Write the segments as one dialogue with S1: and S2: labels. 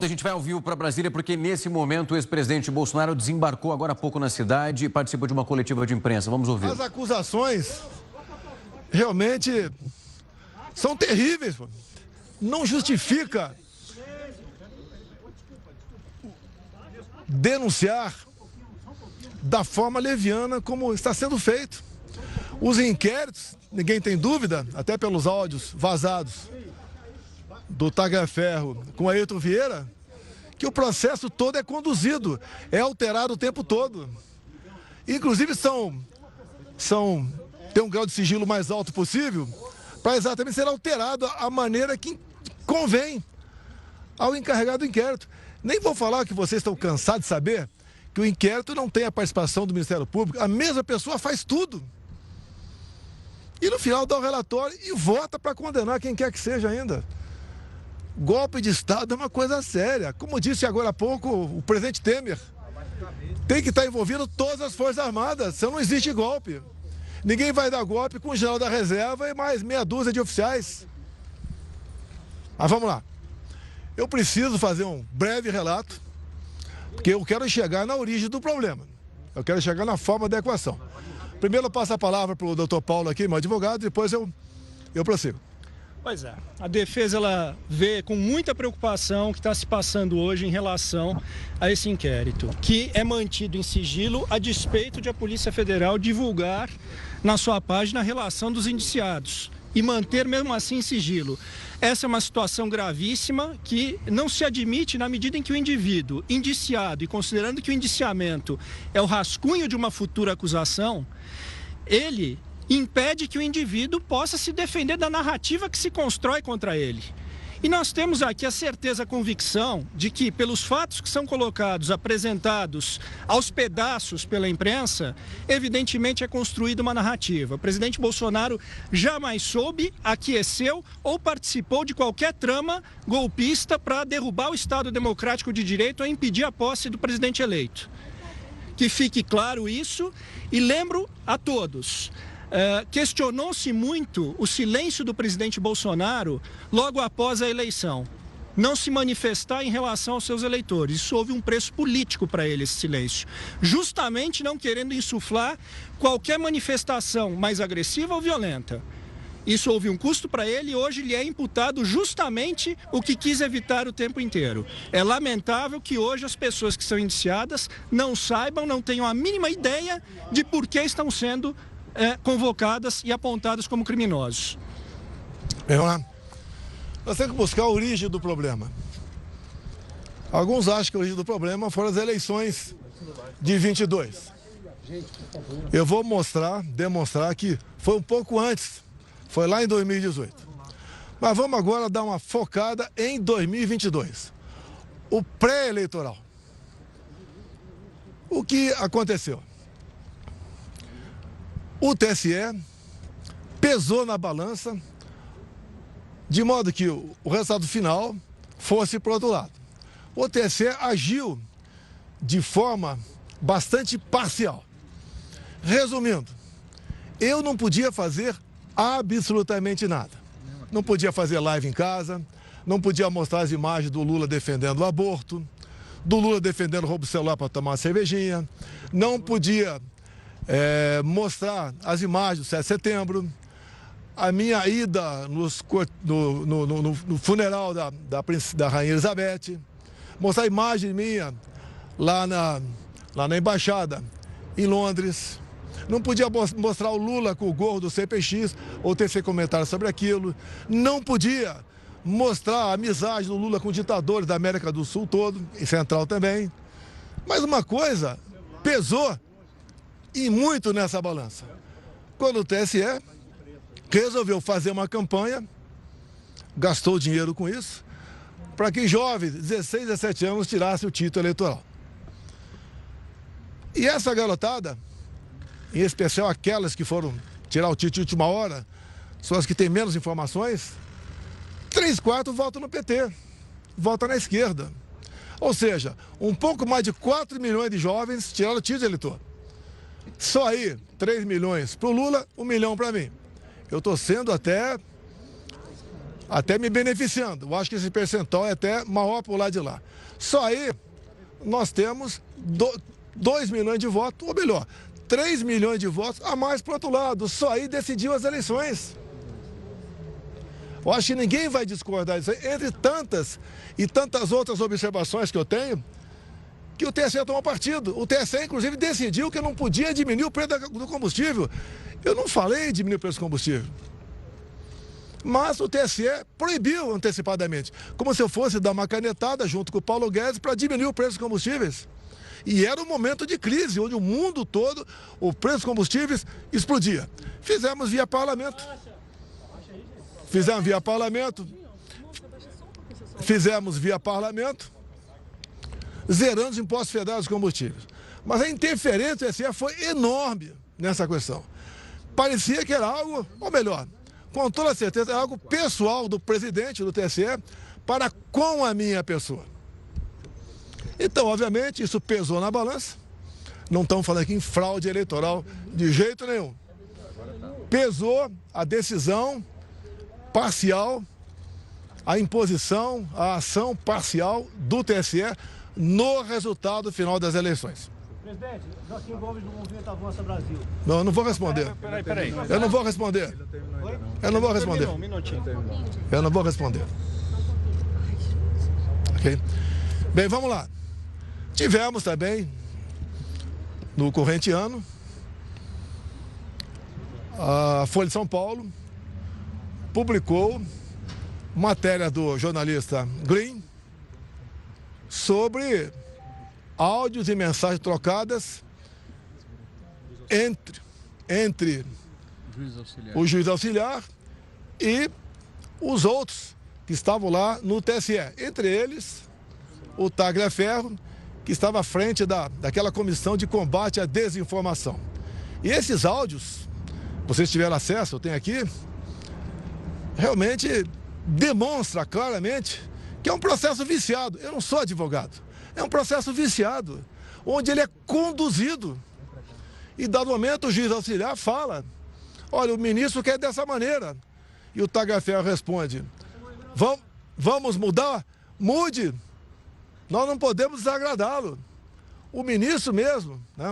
S1: A gente vai ao vivo para Brasília porque, nesse momento, o ex-presidente Bolsonaro desembarcou agora há pouco na cidade e participou de uma coletiva de imprensa. Vamos ouvir.
S2: As acusações realmente são terríveis. Não justifica denunciar da forma leviana como está sendo feito. Os inquéritos, ninguém tem dúvida, até pelos áudios vazados do Tagliaferro com Ailton Vieira, que o processo todo é conduzido, é alterado o tempo todo. Inclusive tem um grau de sigilo mais alto possível para exatamente ser alterado a maneira que convém ao encarregado do inquérito. Nem vou falar que vocês estão cansados de saber que o inquérito não tem a participação do Ministério Público, a mesma pessoa faz tudo. E no final dá o relatório e vota para condenar quem quer que seja ainda. Golpe de Estado é uma coisa séria. Como disse agora há pouco o presidente Temer, tem que estar envolvido todas as Forças Armadas, senão não existe golpe. Ninguém vai dar golpe com o general da reserva e mais meia dúzia de oficiais. Mas vamos lá. Eu preciso fazer um breve relato, porque eu quero chegar na origem do problema. Eu quero chegar na forma da equação. Primeiro eu passo a palavra para o doutor Paulo aqui, meu advogado, depois eu prossigo.
S3: Pois é, a defesa ela vê com muita preocupação o que está se passando hoje em relação a esse inquérito, que é mantido em sigilo a despeito de a Polícia Federal divulgar na sua página a relação dos indiciados e manter mesmo assim em sigilo. Essa é uma situação gravíssima que não se admite na medida em que o indivíduo indiciado, e considerando que o indiciamento é o rascunho de uma futura acusação, ele impede que o indivíduo possa se defender da narrativa que se constrói contra ele. E nós temos aqui a certeza, a convicção de que, pelos fatos que são colocados, apresentados aos pedaços pela imprensa, evidentemente é construída uma narrativa. O presidente Bolsonaro jamais soube, aqueceu ou participou de qualquer trama golpista para derrubar o Estado Democrático de Direito ou impedir a posse do presidente eleito. Que fique claro isso e lembro a todos. Questionou-se muito o silêncio do presidente Bolsonaro logo após a eleição. Não se manifestar em relação aos seus eleitores. Isso houve um preço político para ele, esse silêncio. Justamente não querendo insuflar qualquer manifestação mais agressiva ou violenta. Isso houve um custo para ele e hoje lhe é imputado justamente o que quis evitar o tempo inteiro. É lamentável que hoje as pessoas que são indiciadas não saibam, não tenham a mínima ideia de por que estão sendo convocadas e apontadas como criminosos.
S2: Vamos lá. Nós temos que buscar a origem do problema. Alguns acham que a origem do problema foram as eleições de 22. Eu vou demonstrar que foi um pouco antes, foi lá em 2018. Mas vamos agora dar uma focada em 2022, o pré-eleitoral. O que aconteceu? O TSE pesou na balança de modo que o resultado final fosse para o outro lado. O TSE agiu de forma bastante parcial. Resumindo, eu não podia fazer absolutamente nada. Não podia fazer live em casa, não podia mostrar as imagens do Lula defendendo o aborto, do Lula defendendo o roubo de celular para tomar uma cervejinha, não podia mostrar as imagens do 7 de setembro, a minha ida no funeral da Rainha Elizabeth, mostrar a imagem minha lá na embaixada em Londres. Não podia mostrar o Lula com o gorro do CPX ou tecer comentário sobre aquilo. Não podia mostrar a amizade do Lula com ditadores da América do Sul todo, e Central também. Mas uma coisa pesou e muito nessa balança. Quando o TSE resolveu fazer uma campanha, gastou dinheiro com isso, para que jovens, 16, 17 anos, tirassem o título eleitoral. E essa garotada, em especial aquelas que foram tirar o título de última hora, são as que têm menos informações, 3/4 votam no PT, votam na esquerda. Ou seja, um pouco mais de 4 milhões de jovens tiraram o título de eleitor. Só aí, 3 milhões para o Lula, 1 milhão para mim. Eu estou sendo até até me beneficiando. Eu acho que esse percentual é até maior por lá de lá. Só aí nós temos 2 milhões de votos, ou melhor, 3 milhões de votos a mais para o outro lado. Só aí decidiu as eleições. Eu acho que ninguém vai discordar disso aí. Entre tantas e tantas outras observações que eu tenho, que o TSE tomou partido. O TSE, inclusive, decidiu que não podia diminuir o preço do combustível. Eu não falei em diminuir o preço do combustível. Mas o TSE proibiu antecipadamente, como se eu fosse dar uma canetada junto com o Paulo Guedes para diminuir o preço dos combustíveis. E era um momento de crise, onde o mundo todo, o preço dos combustíveis explodia. Fizemos via parlamento. Fizemos via parlamento, zerando os impostos federais dos combustíveis. Mas a interferência do TSE foi enorme nessa questão. Parecia que era algo, ou melhor, com toda certeza, era algo pessoal do presidente do TSE para com a minha pessoa. Então, obviamente, isso pesou na balança. Não estamos falando aqui em fraude eleitoral de jeito nenhum. Pesou a decisão parcial, a imposição, a ação parcial do TSE no resultado final das eleições.
S4: Presidente, Joaquim Gomes do Movimento Avança Brasil.
S2: Não, eu não vou responder.
S3: Peraí.
S2: Eu não vou responder. Eu não vou responder.
S3: Um minutinho.
S2: Eu não vou responder. Ok? Bem, vamos lá. Tivemos também, no corrente ano, a Folha de São Paulo publicou matéria do jornalista Green sobre áudios e mensagens trocadas entre o juiz auxiliar e os outros que estavam lá no TSE. Entre eles, o Tagliaferro, que estava à frente daquela comissão de combate à desinformação. E esses áudios, vocês tiveram acesso, eu tenho aqui, realmente demonstra claramente que é um processo viciado. Eu não sou advogado. É um processo viciado, onde ele é conduzido. E, dado momento, o juiz auxiliar fala: olha, o ministro quer dessa maneira. E o Tagliaferro responde: vamos mudar? Mude. Nós não podemos desagradá-lo. O ministro mesmo, né,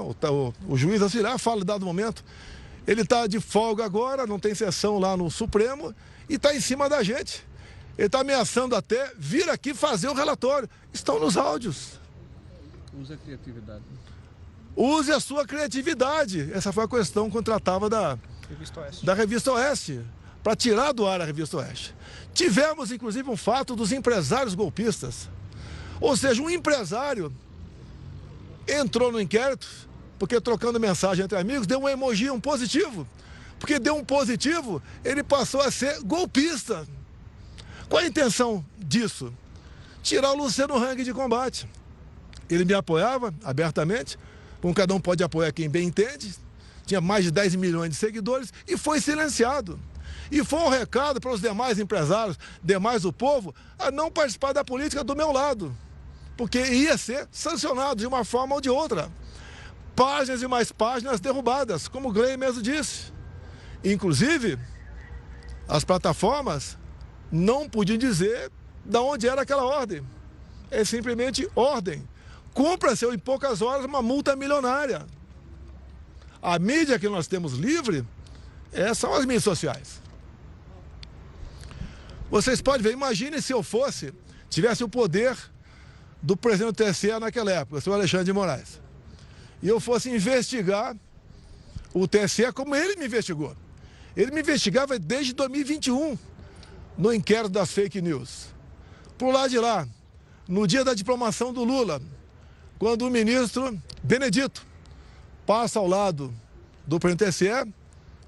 S2: o juiz auxiliar fala, dado momento, ele está de folga agora, não tem sessão lá no Supremo, e está em cima da gente. Ele está ameaçando até vir aqui fazer o relatório. Estão nos áudios.
S5: Use a criatividade.
S2: Use a sua criatividade. Essa foi a questão que eu tratava da Revista Oeste, para tirar do ar a Revista Oeste. Tivemos, inclusive, um fato dos empresários golpistas. Ou seja, um empresário entrou no inquérito, porque trocando mensagem entre amigos, deu um emoji, um positivo. Porque deu um positivo, ele passou a ser golpista. Qual a intenção disso? Tirar o Luciano Hang de combate. Ele me apoiava abertamente, como cada um pode apoiar quem bem entende. Tinha mais de 10 milhões de seguidores e foi silenciado. E foi um recado para os demais empresários, demais do povo, a não participar da política do meu lado. Porque ia ser sancionado de uma forma ou de outra. Páginas e mais páginas derrubadas, como o Grey mesmo disse. Inclusive, as plataformas não podiam dizer de onde era aquela ordem. É simplesmente ordem. Cumpra-se em poucas horas uma multa milionária. A mídia que nós temos livre são as mídias sociais. Vocês podem ver, imagine se eu tivesse o poder do presidente do TSE naquela época, o senhor Alexandre de Moraes, e eu fosse investigar o TSE como ele me investigou. Ele me investigava desde 2021, no inquérito das fake news. Por lá de lá, no dia da diplomação do Lula, quando o ministro Benedito passa ao lado do presidente do TSE,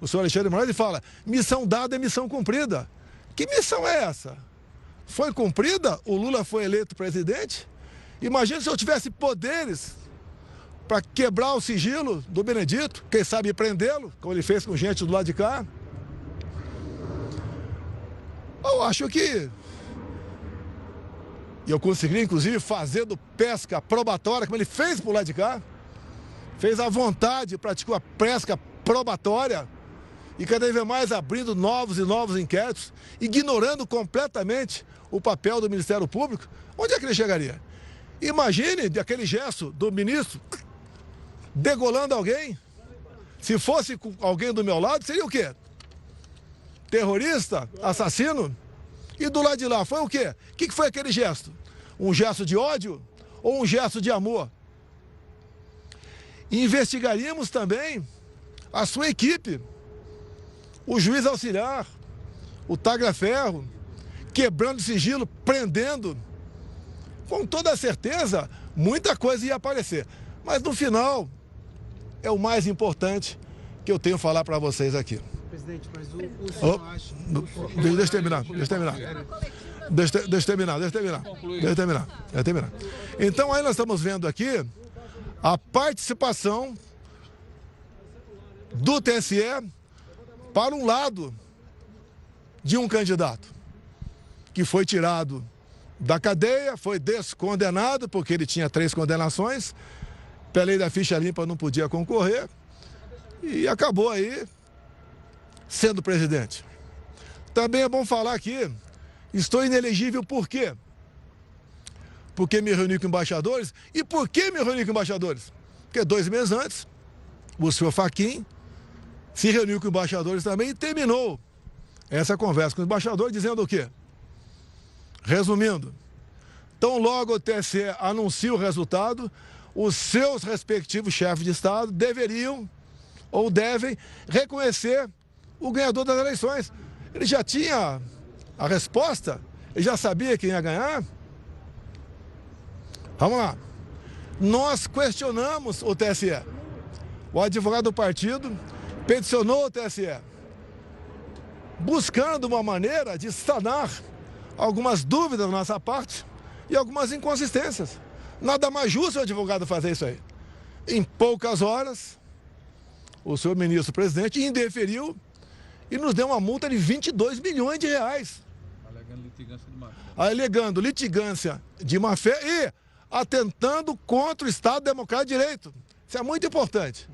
S2: o senhor Alexandre de Moraes, e fala: missão dada é missão cumprida. Que missão é essa? Foi cumprida? O Lula foi eleito presidente? Imagina se eu tivesse poderes para quebrar o sigilo do Benedito, quem sabe prendê-lo, como ele fez com gente do lado de cá. Eu acho que eu consegui, inclusive, fazer do pesca probatória, como ele fez por lá de cá. Fez à vontade, praticou a pesca probatória. e cada vez mais abrindo novos e novos inquéritos, ignorando completamente o papel do Ministério Público, onde é que ele chegaria? Imagine aquele gesto do ministro degolando alguém. Se fosse alguém do meu lado, seria o quê? Terrorista? Assassino? E do lado de lá, foi o quê? O que foi aquele gesto? Um gesto de ódio ou um gesto de amor? Investigaríamos também a sua equipe, o juiz auxiliar, o tagliaferro, quebrando sigilo, prendendo. Com toda certeza, muita coisa ia aparecer. Mas no final, é o mais importante que eu tenho a falar para vocês aqui.
S6: Presidente, mas o senhor acha...
S2: Deixa eu terminar. Então aí nós estamos vendo aqui a participação do TSE para um lado de um candidato que foi tirado da cadeia, foi descondenado porque ele tinha 3 condenações, pela lei da ficha limpa não podia concorrer e acabou aí sendo presidente. Também é bom falar aqui, estou inelegível por quê? Porque me reuni com embaixadores. E por que me reuni com embaixadores? Porque 2 meses antes, o senhor Fachin se reuniu com embaixadores também e terminou essa conversa com os embaixadores dizendo o quê? Resumindo, tão logo o TSE anuncia o resultado, os seus respectivos chefes de Estado deveriam ou devem reconhecer o ganhador das eleições. Ele já tinha a resposta, ele já sabia quem ia ganhar. Vamos lá. Nós questionamos o TSE. O advogado do partido peticionou o TSE, buscando uma maneira de sanar algumas dúvidas da nossa parte e algumas inconsistências. Nada mais justo o advogado fazer isso aí. Em poucas horas, o senhor ministro-presidente indeferiu e nos deu uma multa de 22 milhões de reais.
S5: Alegando litigância de má-fé.
S2: Alegando litigância de má-fé e atentando contra o Estado Democrático de Direito. Isso é muito importante.